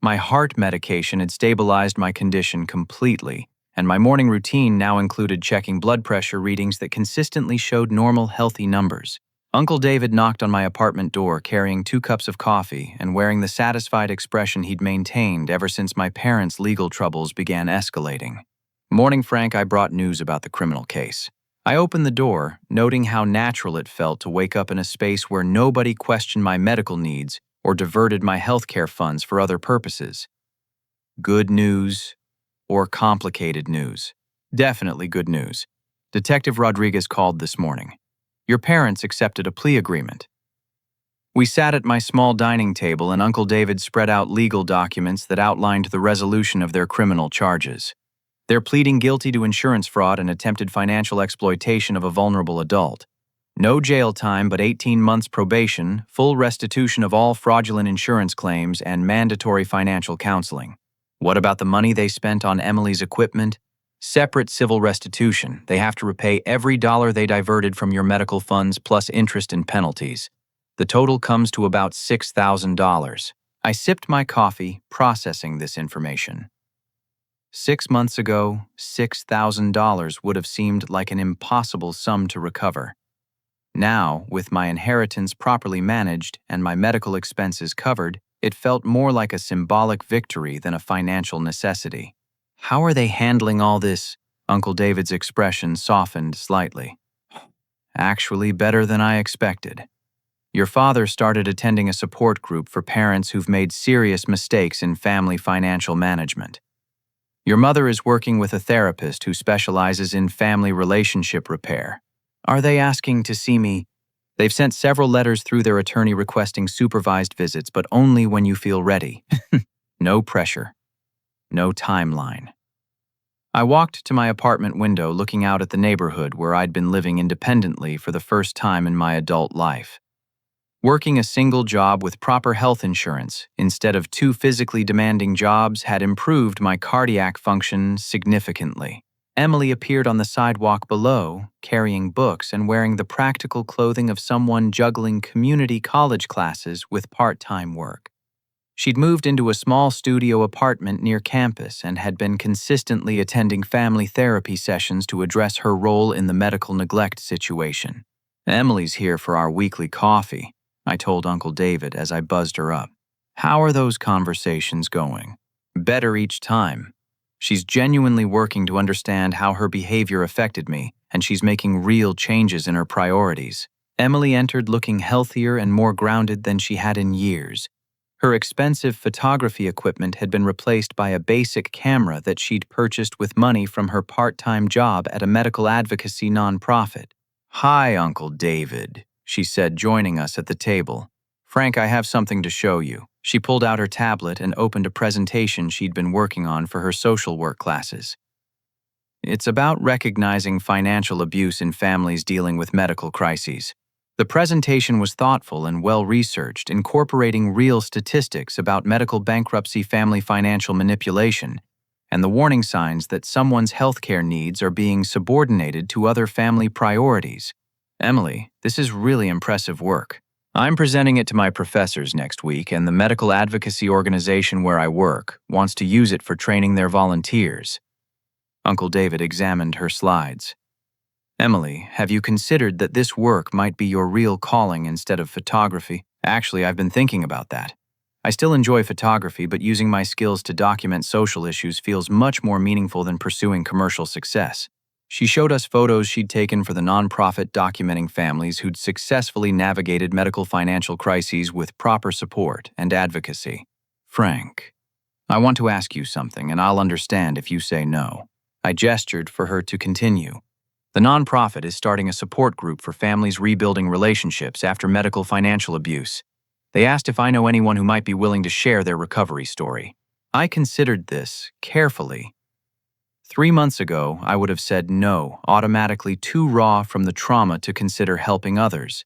My heart medication had stabilized my condition completely, and my morning routine now included checking blood pressure readings that consistently showed normal, healthy numbers. Uncle David knocked on my apartment door carrying 2 cups of coffee and wearing the satisfied expression he'd maintained ever since my parents' legal troubles began escalating. Morning, Frank, I brought news about the criminal case. I opened the door, noting how natural it felt to wake up in a space where nobody questioned my medical needs or diverted my healthcare funds for other purposes. Good news or complicated news? Definitely good news. Detective Rodriguez called this morning. Your parents accepted a plea agreement. We sat at my small dining table and Uncle David spread out legal documents that outlined the resolution of their criminal charges. They're pleading guilty to insurance fraud and attempted financial exploitation of a vulnerable adult. No jail time but 18 months probation, full restitution of all fraudulent insurance claims, and mandatory financial counseling. What about the money they spent on Emily's equipment? Separate civil restitution. They have to repay every dollar they diverted from your medical funds plus interest and penalties. The total comes to about $6,000. I sipped my coffee, processing this information. 6 months ago, $6,000 would have seemed like an impossible sum to recover. Now, with my inheritance properly managed and my medical expenses covered, it felt more like a symbolic victory than a financial necessity. How are they handling all this? Uncle David's expression softened slightly. Actually, better than I expected. Your father started attending a support group for parents who've made serious mistakes in family financial management. Your mother is working with a therapist who specializes in family relationship repair. Are they asking to see me? They've sent several letters through their attorney requesting supervised visits, but only when you feel ready. No pressure. No timeline. I walked to my apartment window looking out at the neighborhood where I'd been living independently for the first time in my adult life. Working a single job with proper health insurance instead of 2 physically demanding jobs had improved my cardiac function significantly. Emily appeared on the sidewalk below, carrying books and wearing the practical clothing of someone juggling community college classes with part-time work. She'd moved into a small studio apartment near campus and had been consistently attending family therapy sessions to address her role in the medical neglect situation. Emily's here for our weekly coffee, I told Uncle David as I buzzed her up. How are those conversations going? Better each time. She's genuinely working to understand how her behavior affected me, and she's making real changes in her priorities. Emily entered looking healthier and more grounded than she had in years. Her expensive photography equipment had been replaced by a basic camera that she'd purchased with money from her part-time job at a medical advocacy nonprofit. Hi, Uncle David, she said, joining us at the table. Frank, I have something to show you. She pulled out her tablet and opened a presentation she'd been working on for her social work classes. It's about recognizing financial abuse in families dealing with medical crises. The presentation was thoughtful and well-researched, incorporating real statistics about medical bankruptcy, family financial manipulation, and the warning signs that someone's healthcare needs are being subordinated to other family priorities. Emily, this is really impressive work. I'm presenting it to my professors next week, and the medical advocacy organization where I work wants to use it for training their volunteers. Uncle David examined her slides. Emily, have you considered that this work might be your real calling instead of photography? Actually, I've been thinking about that. I still enjoy photography, but using my skills to document social issues feels much more meaningful than pursuing commercial success. She showed us photos she'd taken for the nonprofit documenting families who'd successfully navigated medical financial crises with proper support and advocacy. Frank, I want to ask you something, and I'll understand if you say no. I gestured for her to continue. The nonprofit is starting a support group for families rebuilding relationships after medical financial abuse. They asked if I know anyone who might be willing to share their recovery story. I considered this carefully. 3 months ago, I would have said no, automatically too raw from the trauma to consider helping others.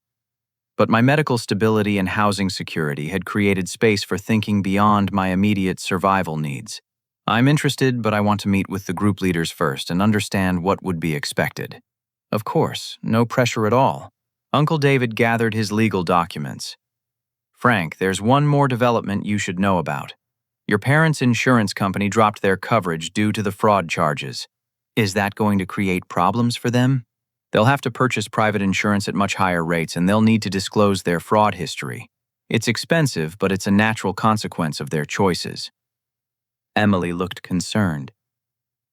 But my medical stability and housing security had created space for thinking beyond my immediate survival needs. I'm interested, but I want to meet with the group leaders first and understand what would be expected. Of course, no pressure at all. Uncle David gathered his legal documents. Frank, there's one more development you should know about. Your parents' insurance company dropped their coverage due to the fraud charges. Is that going to create problems for them? They'll have to purchase private insurance at much higher rates, and they'll need to disclose their fraud history. It's expensive, but it's a natural consequence of their choices. Emily looked concerned.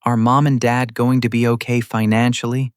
Are Mom and Dad going to be okay financially?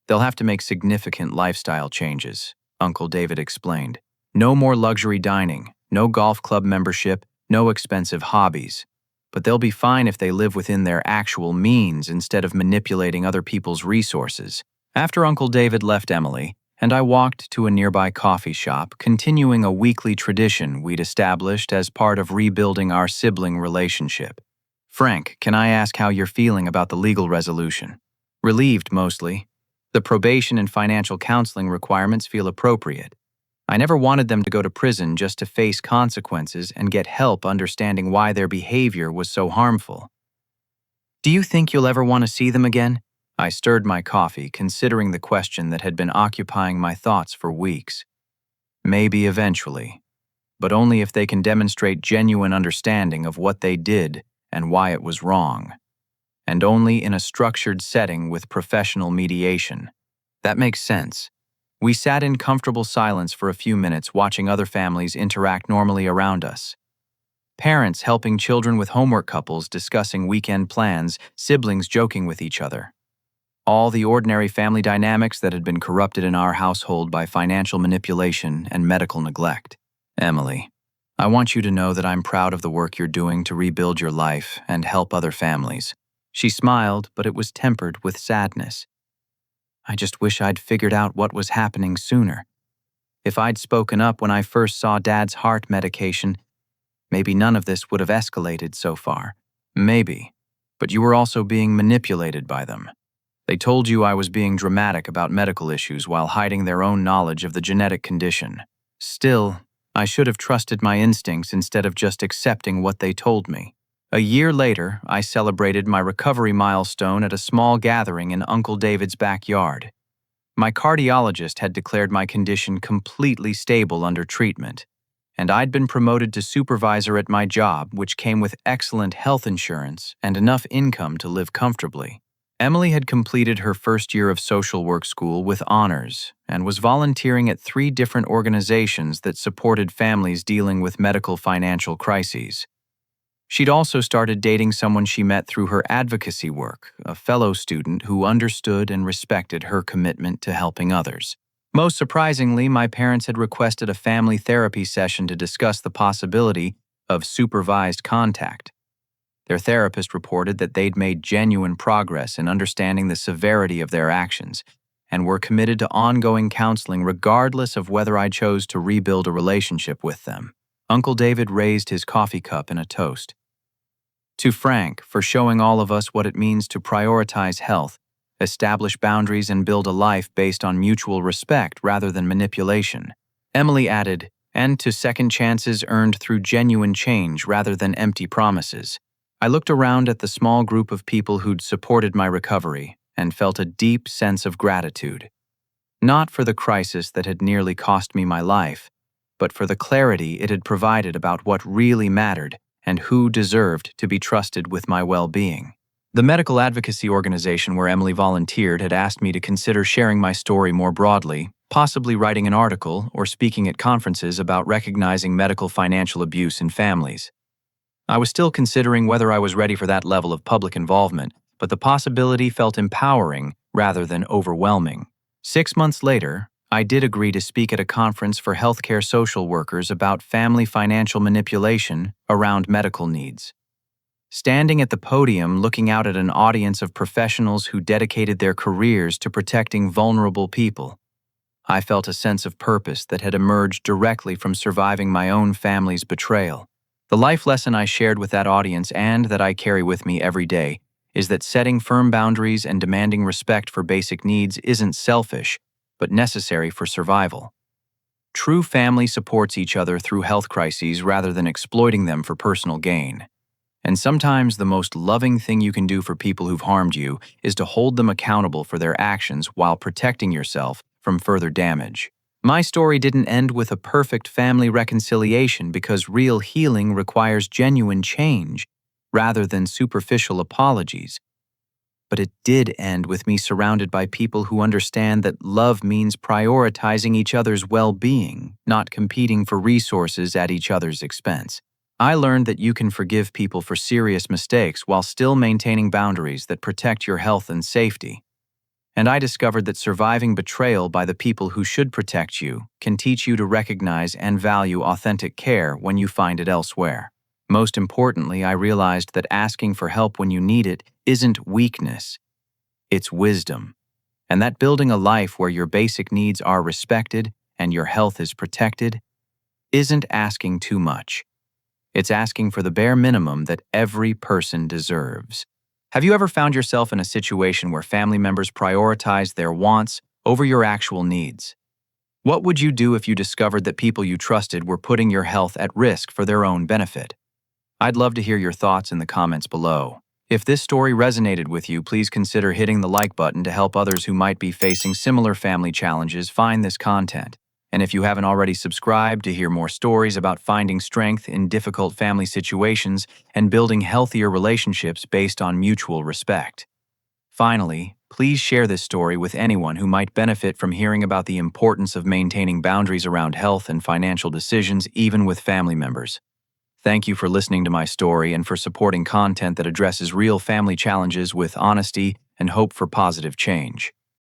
They'll have to make significant lifestyle changes, Uncle David explained. No more luxury dining, no golf club membership, no expensive hobbies. But they'll be fine if they live within their actual means instead of manipulating other people's resources. After Uncle David left Emily, and I walked to a nearby coffee shop, continuing a weekly tradition we'd established as part of rebuilding our sibling relationship. Frank, can I ask how you're feeling about the legal resolution? Relieved, mostly. The probation and financial counseling requirements feel appropriate. I never wanted them to go to prison just to face consequences and get help understanding why their behavior was so harmful. Do you think you'll ever want to see them again? I stirred my coffee, considering the question that had been occupying my thoughts for weeks. Maybe eventually, but only if they can demonstrate genuine understanding of what they did and why it was wrong, and only in a structured setting with professional mediation. That makes sense. We sat in comfortable silence for a few minutes, watching other families interact normally around us. Parents helping children with homework, couples discussing weekend plans, siblings joking with each other. All the ordinary family dynamics that had been corrupted in our household by financial manipulation and medical neglect. Emily, I want you to know that I'm proud of the work you're doing to rebuild your life and help other families. She smiled, but it was tempered with sadness. I just wish I'd figured out what was happening sooner. If I'd spoken up when I first saw Dad's heart medication, maybe none of this would have escalated so far. Maybe. But you were also being manipulated by them. They told you I was being dramatic about medical issues while hiding their own knowledge of the genetic condition. Still, I should have trusted my instincts instead of just accepting what they told me. A year later, I celebrated my recovery milestone at a small gathering in Uncle David's backyard. My cardiologist had declared my condition completely stable under treatment, and I'd been promoted to supervisor at my job, which came with excellent health insurance and enough income to live comfortably. Emily had completed her first year of social work school with honors and was volunteering at 3 different organizations that supported families dealing with medical financial crises. She'd also started dating someone she met through her advocacy work, a fellow student who understood and respected her commitment to helping others. Most surprisingly, my parents had requested a family therapy session to discuss the possibility of supervised contact. Their therapist reported that they'd made genuine progress in understanding the severity of their actions and were committed to ongoing counseling regardless of whether I chose to rebuild a relationship with them. Uncle David raised his coffee cup in a toast. To Frank, for showing all of us what it means to prioritize health, establish boundaries, and build a life based on mutual respect rather than manipulation. Emily added, and to second chances earned through genuine change rather than empty promises. I looked around at the small group of people who'd supported my recovery and felt a deep sense of gratitude. Not for the crisis that had nearly cost me my life, but for the clarity it had provided about what really mattered and who deserved to be trusted with my well-being. The medical advocacy organization where Emily volunteered had asked me to consider sharing my story more broadly, possibly writing an article or speaking at conferences about recognizing medical financial abuse in families. I was still considering whether I was ready for that level of public involvement, but the possibility felt empowering rather than overwhelming. 6 months later, I did agree to speak at a conference for healthcare social workers about family financial manipulation around medical needs. Standing at the podium looking out at an audience of professionals who dedicated their careers to protecting vulnerable people, I felt a sense of purpose that had emerged directly from surviving my own family's betrayal. The life lesson I shared with that audience and that I carry with me every day is that setting firm boundaries and demanding respect for basic needs isn't selfish, but necessary for survival. True family supports each other through health crises rather than exploiting them for personal gain. And sometimes the most loving thing you can do for people who've harmed you is to hold them accountable for their actions while protecting yourself from further damage. My story didn't end with a perfect family reconciliation because real healing requires genuine change rather than superficial apologies. But it did end with me surrounded by people who understand that love means prioritizing each other's well-being, not competing for resources at each other's expense. I learned that you can forgive people for serious mistakes while still maintaining boundaries that protect your health and safety. And I discovered that surviving betrayal by the people who should protect you can teach you to recognize and value authentic care when you find it elsewhere. Most importantly, I realized that asking for help when you need it isn't weakness, it's wisdom. And that building a life where your basic needs are respected and your health is protected isn't asking too much. It's asking for the bare minimum that every person deserves. Have you ever found yourself in a situation where family members prioritize their wants over your actual needs? What would you do if you discovered that people you trusted were putting your health at risk for their own benefit? I'd love to hear your thoughts in the comments below. If this story resonated with you, please consider hitting the like button to help others who might be facing similar family challenges find this content. And if you haven't already subscribed to hear more stories about finding strength in difficult family situations and building healthier relationships based on mutual respect. Finally, please share this story with anyone who might benefit from hearing about the importance of maintaining boundaries around health and financial decisions, even with family members. Thank you for listening to my story and for supporting content that addresses real family challenges with honesty and hope for positive change.